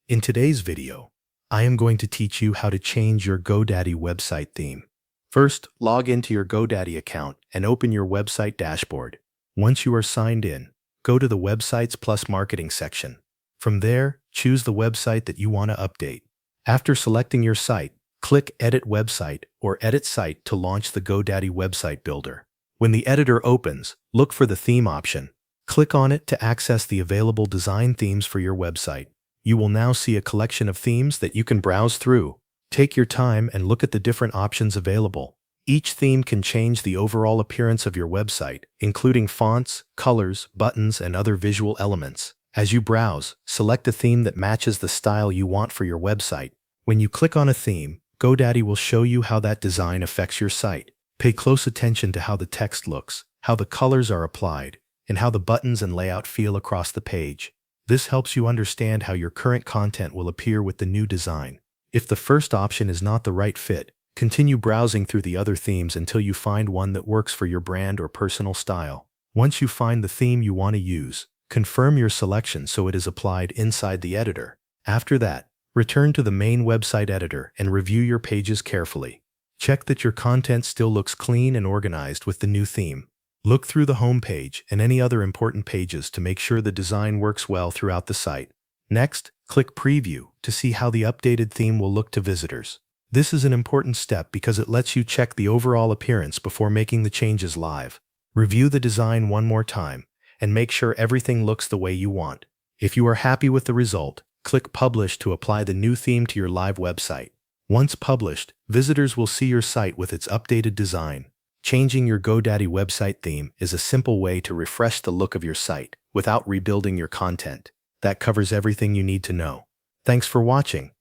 In today's video, I am going to teach you how to change your GoDaddy website theme. First, log into your GoDaddy account and open your website dashboard. Once you are signed in, go to the Websites Plus Marketing section. From there, choose the website that you want to update. After selecting your site, click Edit Website or Edit Site to launch the GoDaddy Website Builder. When the editor opens, look for the Theme option. Click on it to access the available design themes for your website. You will now see a collection of themes that you can browse through. Take your time and look at the different options available. Each theme can change the overall appearance of your website, including fonts, colors, buttons, and other visual elements. As you browse, select a theme that matches the style you want for your website. When you click on a theme, GoDaddy will show you how that design affects your site. Pay close attention to how the text looks, how the colors are applied, and how the buttons and layout feel across the page. This helps you understand how your current content will appear with the new design. If the first option is not the right fit, continue browsing through the other themes until you find one that works for your brand or personal style. Once you find the theme you want to use, confirm your selection so it is applied inside the editor. After that, return to the main website editor and review your pages carefully. Check that your content still looks clean and organized with the new theme. Look through the home page and any other important pages to make sure the design works well throughout the site. Next, click Preview to see how the updated theme will look to visitors. This is an important step because it lets you check the overall appearance before making the changes live. Review the design one more time and make sure everything looks the way you want. If you are happy with the result, click Publish to apply the new theme to your live website. Once published, visitors will see your site with its updated design. Changing your GoDaddy website theme is a simple way to refresh the look of your site without rebuilding your content. That covers everything you need to know. Thanks for watching.